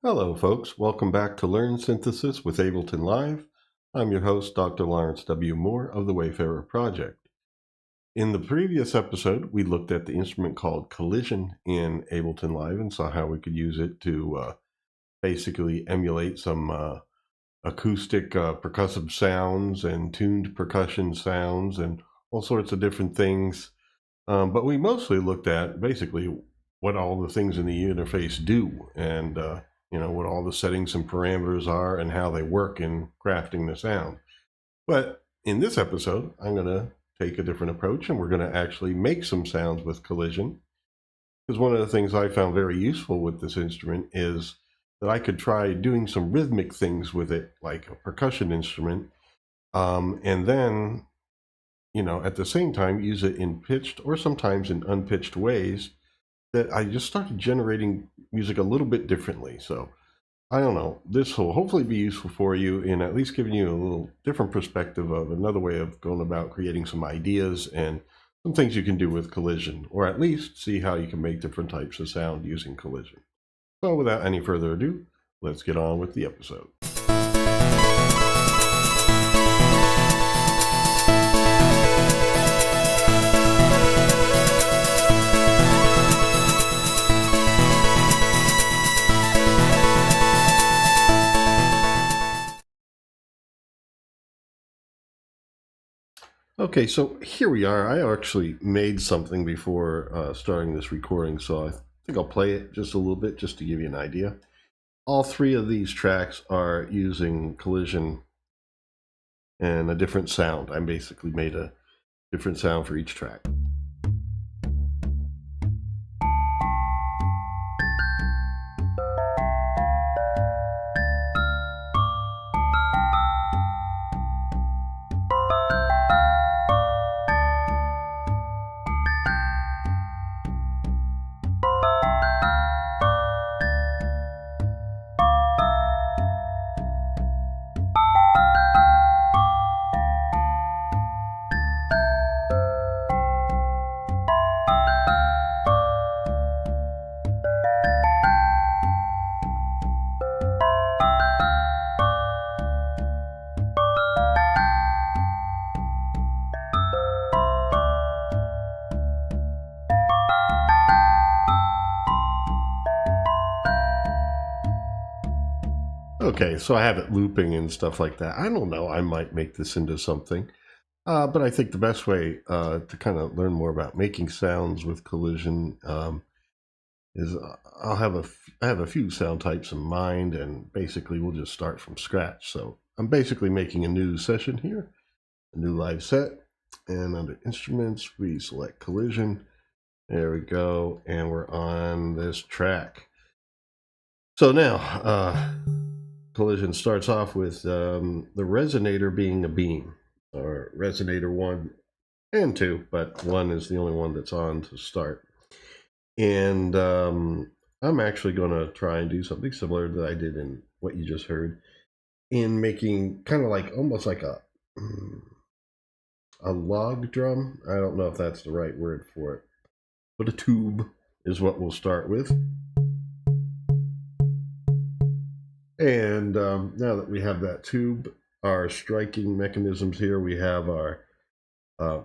Hello, folks. Welcome back to Learn Synthesis with Ableton Live. I'm your host, Dr. Lawrence W. Moore of the Wayfarer Project. In the previous episode, we looked at the instrument called Collision in Ableton Live and saw how we could use it to basically emulate some acoustic percussive sounds and tuned percussion sounds and all sorts of different things. But we mostly looked at basically what all the things in the interface do and what all the settings and parameters are and how they work in crafting the sound. But in this episode, I'm going to take a different approach and we're going to actually make some sounds with Collision. Because one of the things I found very useful with this instrument is that I could try doing some rhythmic things with it, like a percussion instrument, and then at the same time, use it in pitched or sometimes in unpitched ways that I just started generating music a little bit differently. So I don't know, this will hopefully be useful for you in at least giving you a little different perspective of another way of going about creating some ideas and some things you can do with Collision, or at least see how you can make different types of sound using Collision. So without any further ado, let's get on with the episode. Okay, so here we are. I actually made something before starting this recording, so I think I'll play it just a little bit just to give you an idea. All three of these tracks are using Collision and a different sound. I basically made a different sound for each track. Okay, so I have it looping and stuff like that. I don't know, I might make this into something. But I think the best way to kind of learn more about making sounds with Collision is I have a few sound types in mind, and basically we'll just start from scratch. So I'm basically making a new session here, a new live set, and under Instruments we select Collision. There we go, and we're on this track. So now Collision starts off with the resonator being a beam, or resonator 1 and 2, but 1 is the only one that's on to start. And I'm actually going to try and do something similar that I did in what you just heard, in making kind of like almost like a log drum. I don't know if that's the right word for it, but a tube is what we'll start with. And now that we have that tube, our striking mechanisms here, we have our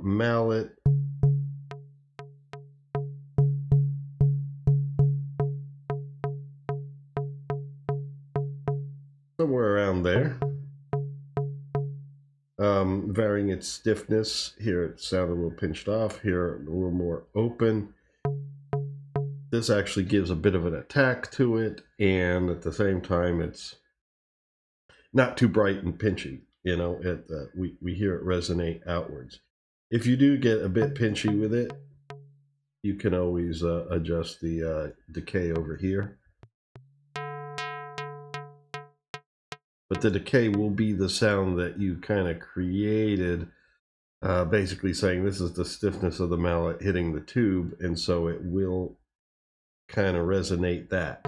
mallet, somewhere around there, varying its stiffness. Here it sounded a little pinched off, here a little more open. This actually gives a bit of an attack to it, and at the same time it's not too bright and pinchy. We hear it resonate outwards. If you do get a bit pinchy with it, you can always adjust the decay over here. But the decay will be the sound that you kind of created, basically saying this is the stiffness of the mallet hitting the tube, and so it will kind of resonate that.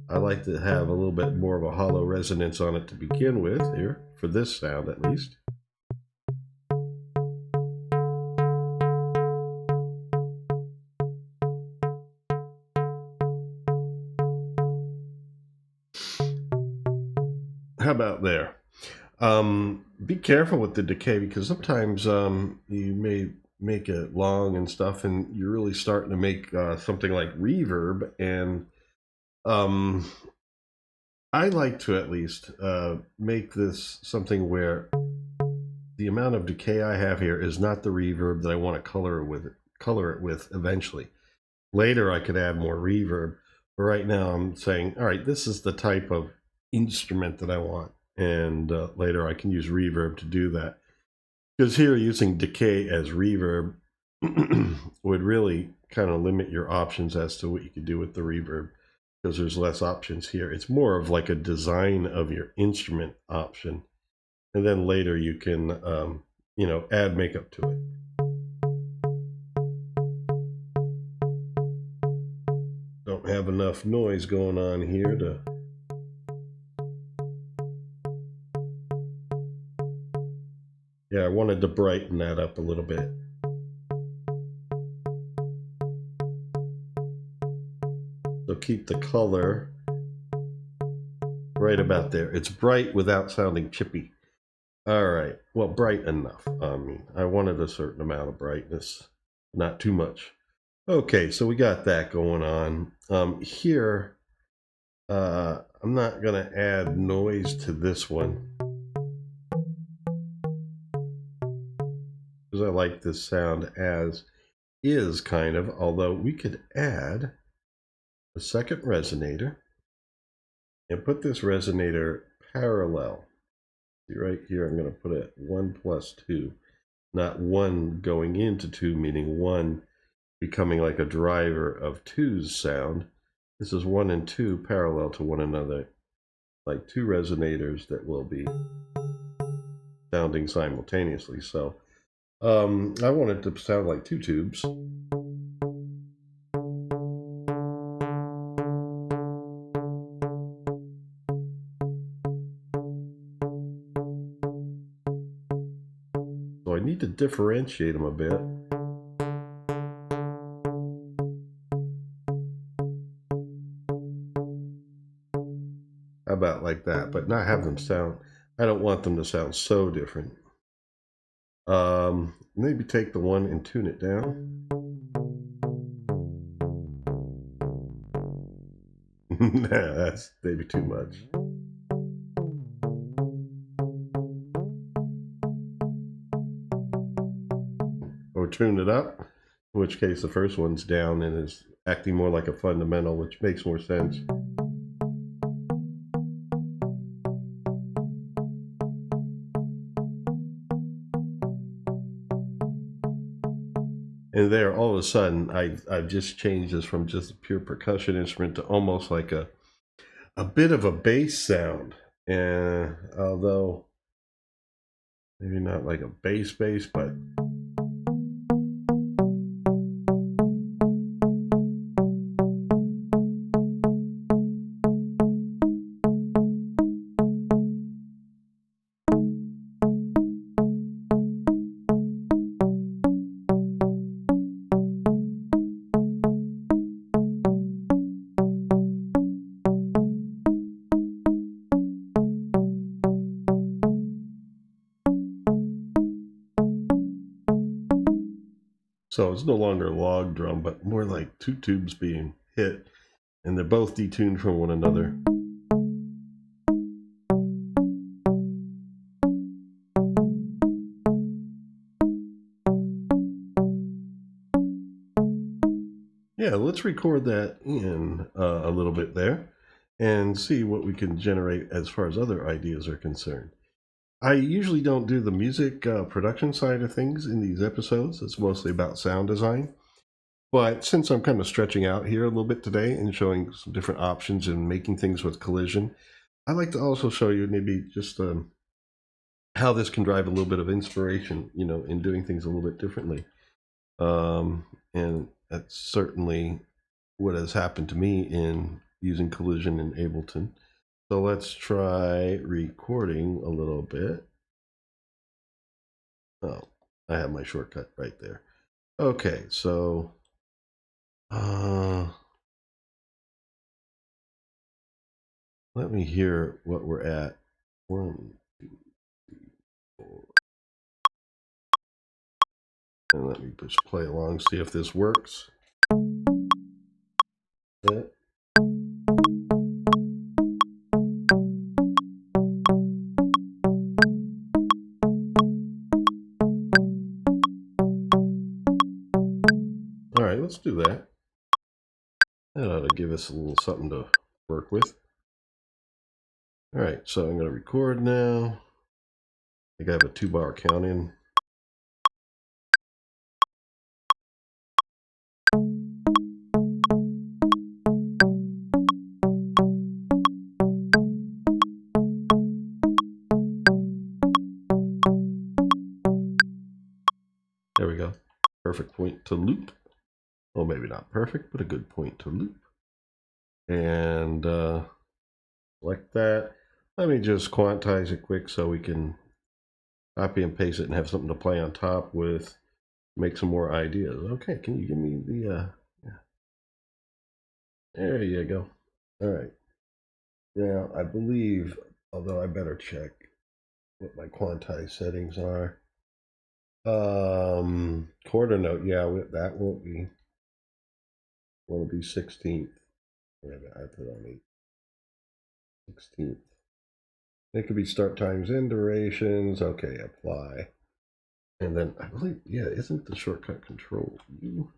I like to have a little bit more of a hollow resonance on it to begin with here, for this sound at least. How about there? Be careful with the decay, because sometimes you may make it long and stuff, and you're really starting to make something like reverb. And I like to at least make this something where the amount of decay I have here is not the reverb that I want to color it with eventually. Later I could add more reverb, but right now I'm saying, all right, this is the type of instrument that I want, and later I can use reverb to do that. Because here using decay as reverb would really kind of limit your options as to what you could do with the reverb, because there's less options here. It's more of like a design of your instrument option, and then later you can add makeup to it. Don't have enough noise going on here to I wanted to brighten that up a little bit. So keep the color right about there. It's bright without sounding chippy. All right, well, bright enough. I wanted a certain amount of brightness, not too much. Okay, so we got that going on. Here, I'm not gonna add noise to this one, because I like this sound as is, kind of, although we could add a second resonator and put this resonator parallel. See right here, I'm going to put it 1 plus 2, not 1 going into 2, meaning 1 becoming like a driver of 2's sound. This is 1 and 2 parallel to one another, like 2 resonators that will be sounding simultaneously. So I want it to sound like 2 tubes. So I need to differentiate them a bit. How about like that? But not have them sound, I don't want them to sound so different. Maybe take the 1 and tune it down. Nah, that's maybe too much. Or tune it up, in which case the first one's down and is acting more like a fundamental, which makes more sense. And there, all of a sudden, I've just changed this from just a pure percussion instrument to almost like a bit of a bass sound. And although maybe not like a bass, but so it's no longer a log drum, but more like 2 tubes being hit, and they're both detuned from one another. Yeah, let's record that in a little bit there and see what we can generate as far as other ideas are concerned. I usually don't do the music production side of things in these episodes. It's mostly about sound design. But since I'm kind of stretching out here a little bit today and showing some different options and making things with collision, I'd like to also show you maybe just how this can drive a little bit of inspiration, in doing things a little bit differently. And that's certainly what has happened to me in using collision in Ableton. So let's try recording a little bit. Oh, I have my shortcut right there. Okay, so let me hear what we're at. 1, 2, 3, 4. And let me just play along, see if this works. Yeah. All right, let's do that. That ought to give us a little something to work with. All right, so I'm going to record now. I think I have a 2-bar count in. There we go. Perfect point to loop. Well, maybe not perfect, but a good point to loop. And like that. Let me just quantize it quick so we can copy and paste it and have something to play on top with, make some more ideas. Okay, can you give me the, yeah. There you go. All right. Now, I believe, although I better check what my quantize settings are. Quarter note, yeah, that won't be 16th. I put on 8. 16th. It could be start times and durations. Okay, apply. And then I believe, yeah, isn't the shortcut Control U?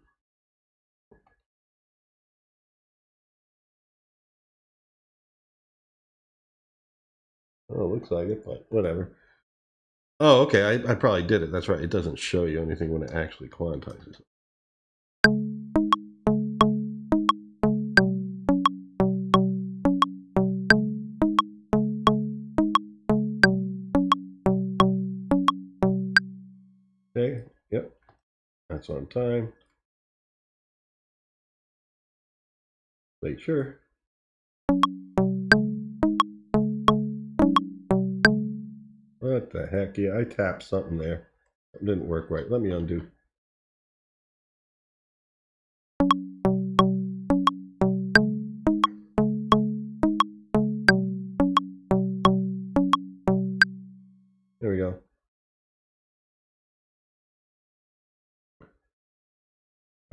Oh, looks like it, but whatever. Oh, okay, I probably did it. That's right. It doesn't show you anything when it actually quantizes. Okay, yep, that's on time. Make sure. What the heck? Yeah, I tapped something there. It didn't work right. Let me undo. There we go.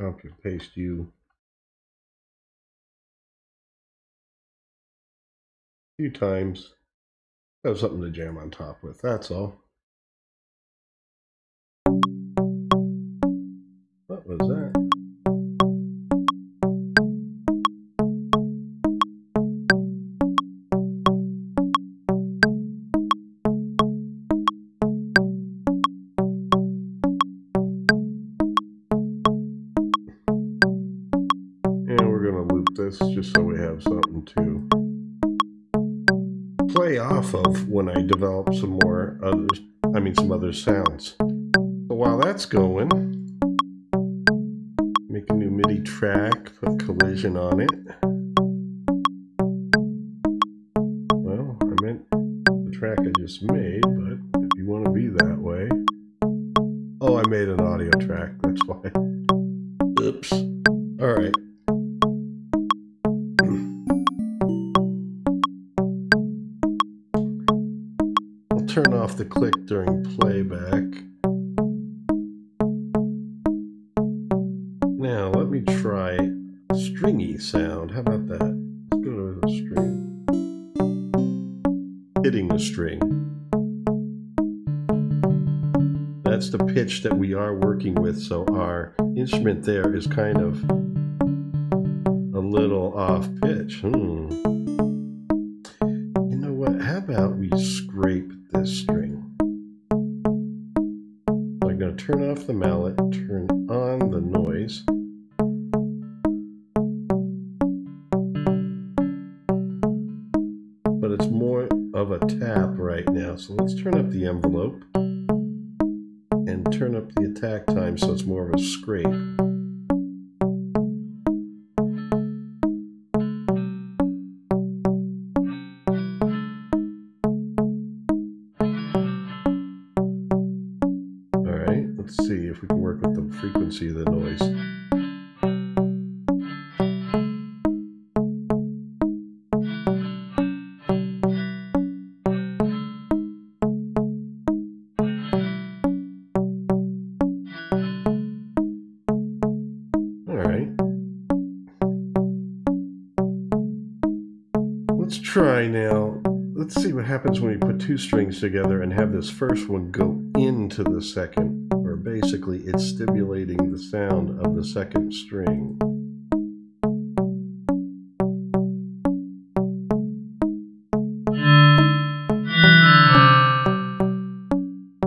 Copy and paste you. A few times. Have something to jam on top with. That's all. What was that? And we're going to loop this just so we have something to play off of when I develop some more others, some other sounds. So while that's going, make a new MIDI track, put collision on it. Well, I meant the track I just made, but if you want to be that way. Oh, I made an audio track, that's why. Oops. All right. I'll turn off the click during playback. Now, let me try a stringy sound. How about that? Let's go to the string. Hitting the string. That's the pitch that we are working with, so our instrument there is kind of a little off pitch. You know what? How about we scrape this string? I'm going to turn off the mallet, turn on the noise. But it's more of a tap right now, so let's turn up the envelope and turn up the attack time so it's more of a scrape. Alright, let's see if we can work with the frequency of the noise. right, now let's see what happens when we put two strings together and have this first one go into the second, or basically it's stimulating the sound of the second string.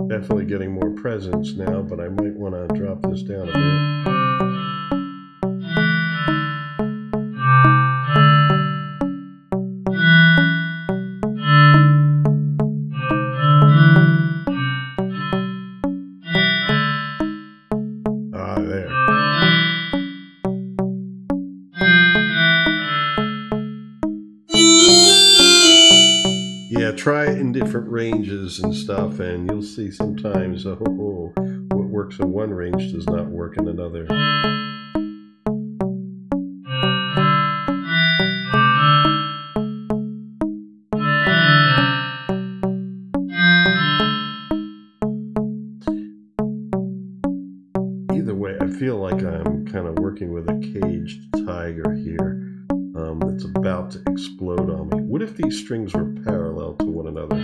Definitely getting more presence now, but I might want to drop this down a bit. There. Yeah, try it in different ranges and stuff, and you'll see sometimes what works in one range does not work in another. Either way, I feel like I'm kind of working with a caged tiger here that's about to explode on me. What if these strings were parallel to one another?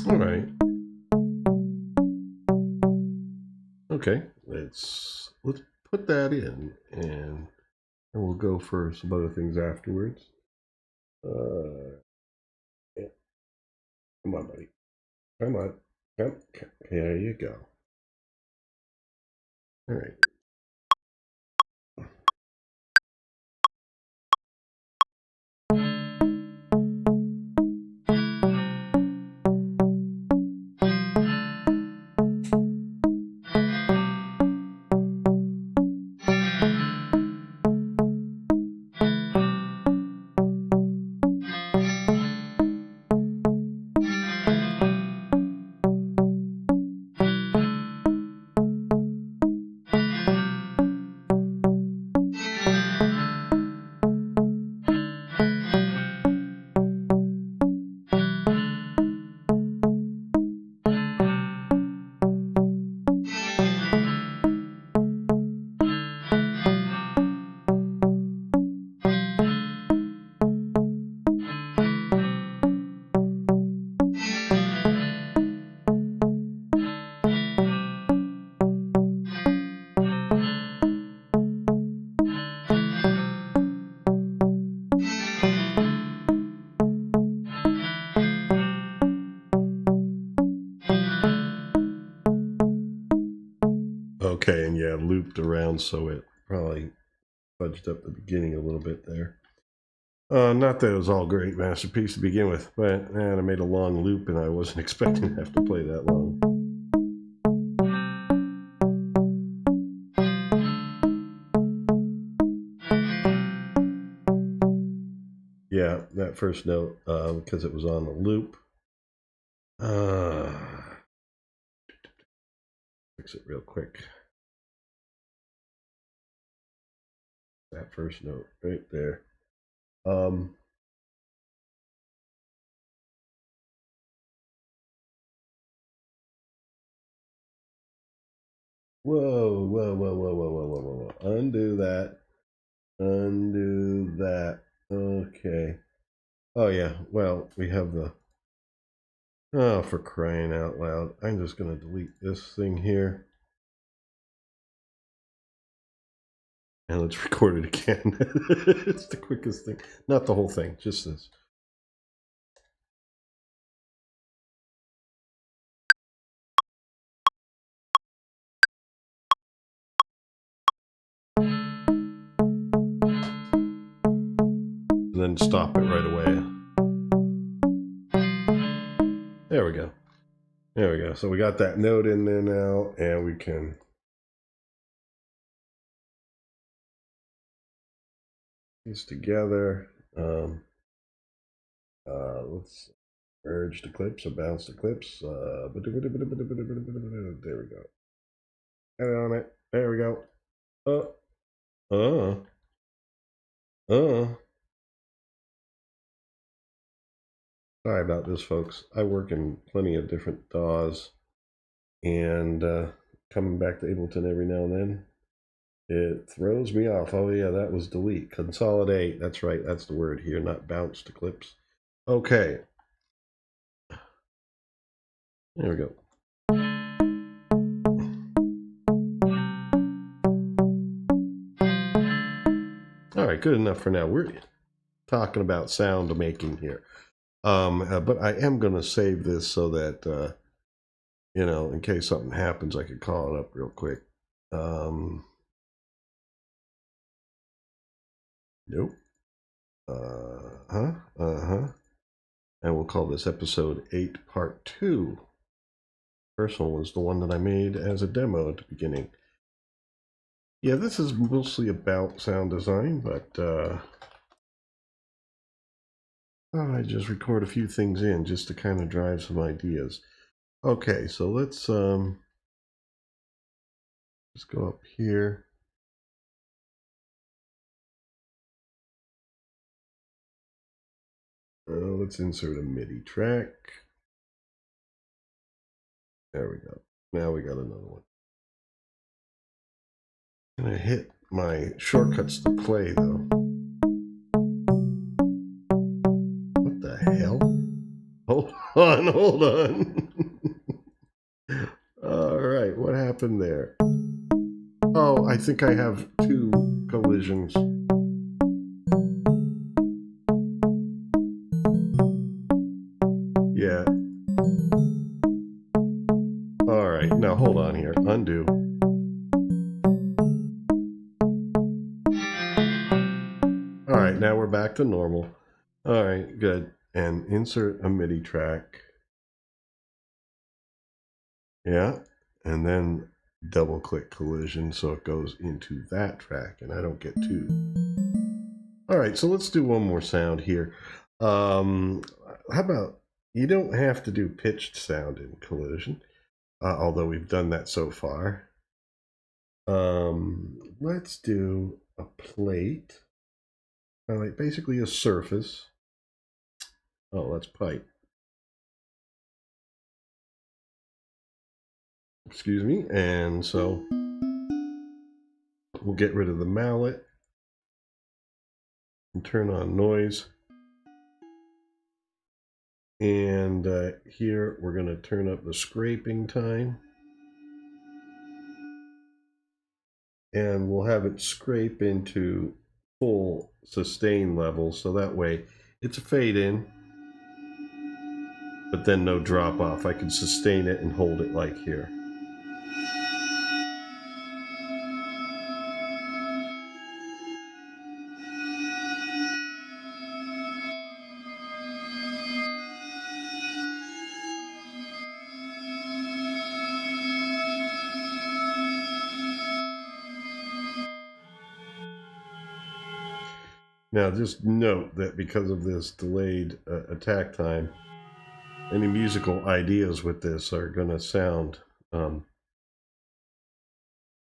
All right. Okay, let's put that in, and we'll go for some other things afterwards. Yeah. Come on, buddy. Come on. Come. There you go. All right. Okay, and yeah, looped around, so it probably fudged up the beginning a little bit there. Not that it was all great masterpiece to begin with, but man, I made a long loop and I wasn't expecting to have to play that long. Yeah, that first note, because it was on the loop. Fix it real quick. That first note right there. Whoa. Undo that. Undo that. Okay. Oh, yeah. Well, we have the... Oh, for crying out loud. I'm just going to delete this thing here. And let's record it again. It's the quickest thing. Not the whole thing, just this. And then stop it right away. There we go. There we go. So we got that note in there now, and we can piece together. Let's merge the clips or bounce the clips. There we go. Get on it. There we go. Uh. Sorry about this, folks. I work in plenty of different DAWs, and coming back to Ableton every now and then, it throws me off. Oh yeah, that was delete. Consolidate. That's right. That's the word here, not bounce to clips. Okay. There we go. All right, good enough for now. We're talking about sound making here. But I am going to save this so that, you know, in case something happens, I could call it up real quick. Nope. And we'll call this episode 8 part 2. Personal was the one that I made as a demo at the beginning. Yeah, this is mostly about sound design, but I just record a few things in just to kind of drive some ideas. Okay, so let's go up here. Let's insert a MIDI track. There we go. Now we got another one. I'm gonna hit my shortcuts to play though. What the hell? Hold on. All right, what happened there? Oh, I think I have 2 collisions. Yeah. All right, now hold on here. Undo. All right, now we're back to normal. All right, good. And insert a MIDI track. Yeah, and then double click collision so it goes into that track and I don't get 2. All right, so let's do one more sound here. How about, you don't have to do pitched sound in collision, although we've done that so far. Let's do a plate, like basically a surface. Oh, that's pipe. Excuse me. And so we'll get rid of the mallet and turn on noise. And here we're going to turn up the scraping time. And we'll have it scrape into full sustain level, so that way it's a fade in, but then no drop off. I can sustain it and hold it like here. Now just note that because of this delayed attack time, any musical ideas with this are going to sound, you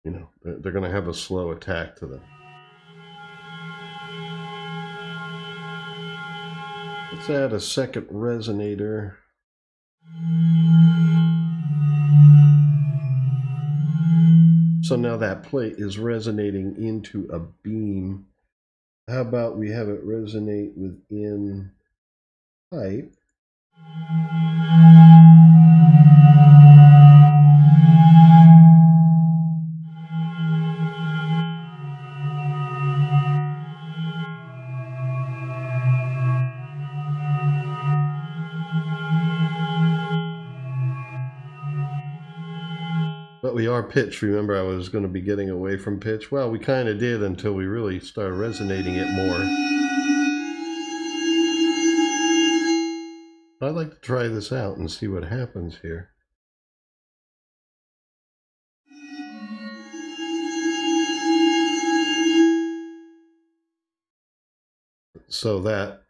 know, they're going to have a slow attack to them. Let's add a second resonator. So now that plate is resonating into a beam. How about we have it resonate within pipe? But we are pitched. Remember, I was going to be getting away from pitch. Well, we kind of did until we really started resonating it more. I'd like to try this out and see what happens here. so that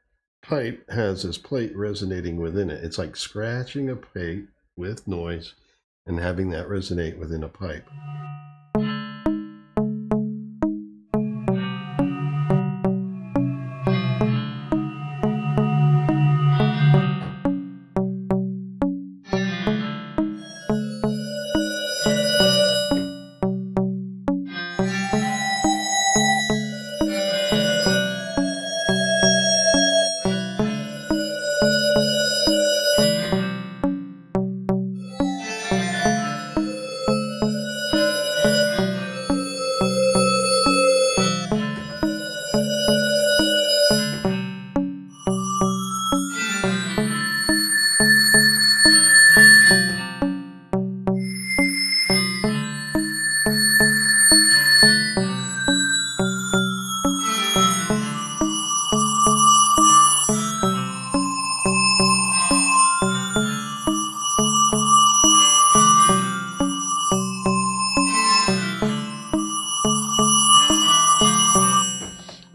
pipe has this plate resonating within it. It's like scratching a plate with noise and having that resonate within a pipe.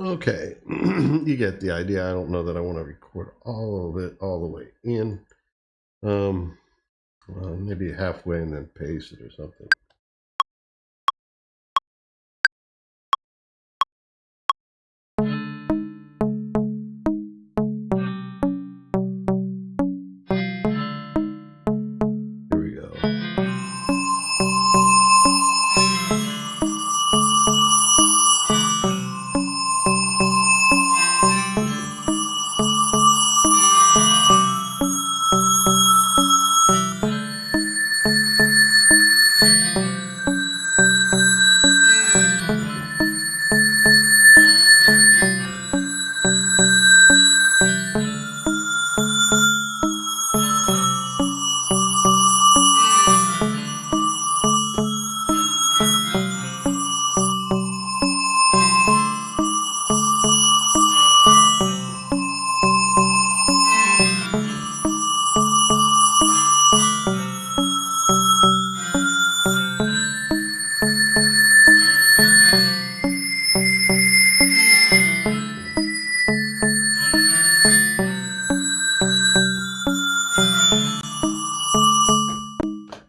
Okay, you get the idea. I don't know that I want to record all of it all the way in. Well, maybe halfway and then paste it or something. Here we go.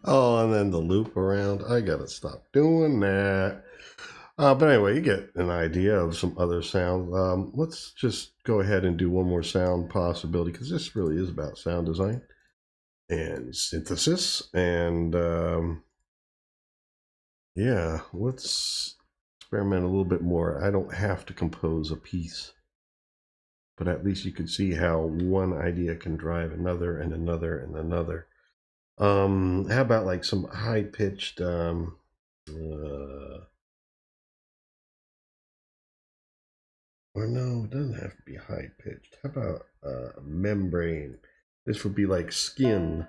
Oh, and then the loop around. I gotta stop doing that. But anyway, you get an idea of some other sounds. Let's just go ahead and do one more sound possibility, because this really is about sound design and synthesis. And yeah, let's experiment a little bit more. I don't have to compose a piece, but at least you can see how one idea can drive another and another and another. How about like some high-pitched or no, it doesn't have to be high-pitched. How about membrane? This would be like skin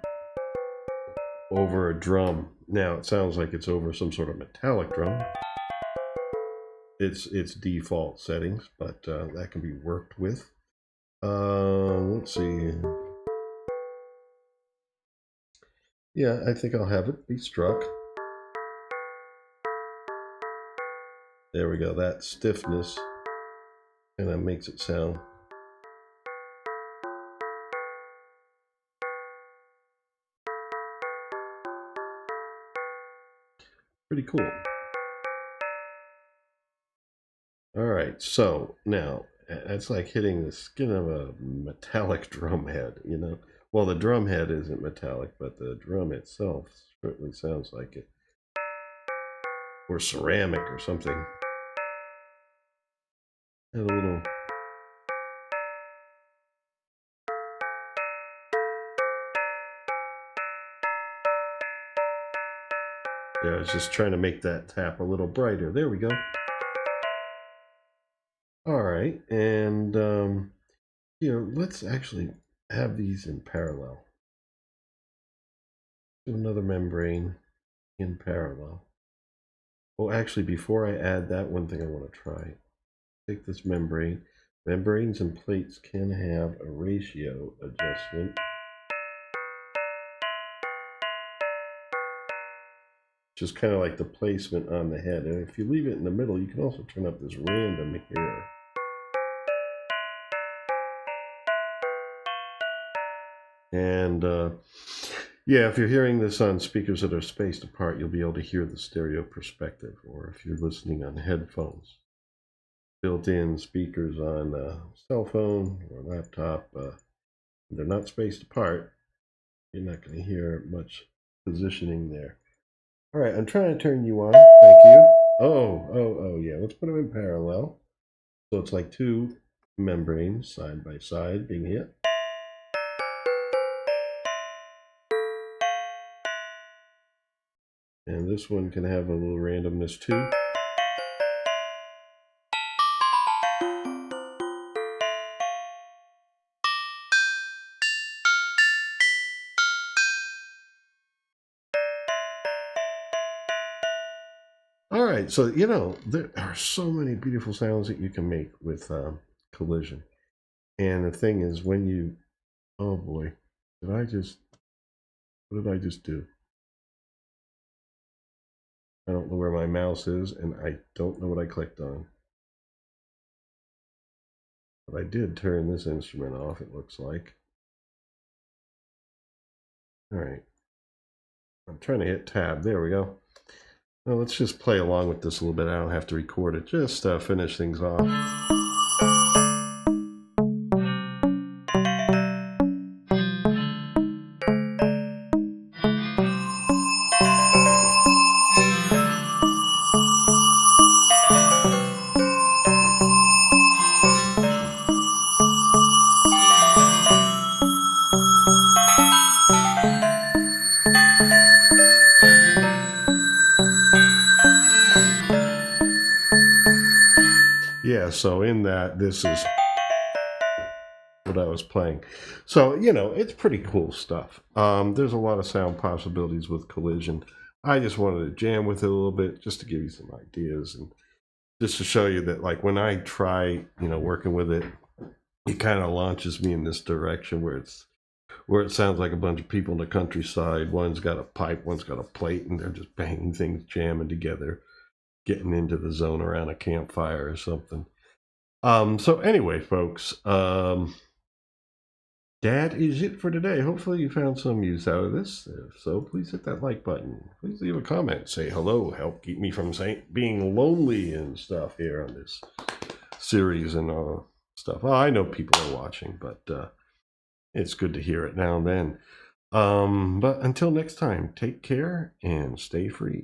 over a drum. Now it sounds like it's over some sort of metallic drum. It's default settings, but that can be worked with. Let's see. Yeah, I think I'll have it be struck. There we go. That stiffness, and that makes it sound pretty cool. All right, so now it's like hitting the skin of a metallic drum head, you know? Well, the drum head isn't metallic, but the drum itself certainly sounds like it. Or ceramic or something. And a little. Yeah, I was just trying to make that tap a little brighter. There we go. All right, and let's actually have these in parallel. Do another membrane in parallel. Oh, actually, before I add that, one thing I want to try. Take this membrane. Membranes and plates can have a ratio adjustment. Just kind of like the placement on the head. And if you leave it in the middle, you can also turn up this random here. And yeah, if you're hearing this on speakers that are spaced apart, you'll be able to hear the stereo perspective. Or if you're listening on headphones, built-in speakers on a cell phone or laptop, they're not spaced apart. You're not going to hear much positioning there. All right, I'm trying to turn you on. Thank you. Oh, yeah. Let's put them in parallel. So it's like two membranes side by side being hit. And this one can have a little randomness too. All right, so there are so many beautiful sounds that you can make with collision. And the thing is, when you, oh boy, what did I just do? I don't know where my mouse is, and I don't know what I clicked on. But I did turn this instrument off, it looks like. All right. I'm trying to hit tab. There we go. Well, let's just play along with this a little bit. I don't have to record it. Just finish things off. Yeah, so in that, this is what I was playing. So, it's pretty cool stuff. There's a lot of sound possibilities with collision. I just wanted to jam with it a little bit just to give you some ideas and just to show you that, like, when I try, working with it, it kind of launches me in this direction where it sounds like a bunch of people in the countryside. One's got a pipe, one's got a plate, and they're just banging things, jamming together, getting into the zone around a campfire or something. So anyway, folks, that is it for today. Hopefully you found some use out of this. If so, please hit that like button. Please leave a comment. Say hello. Help keep me from being lonely and stuff here on this series and stuff. Well, I know people are watching, but it's good to hear it now and then. But until next time, take care and stay free.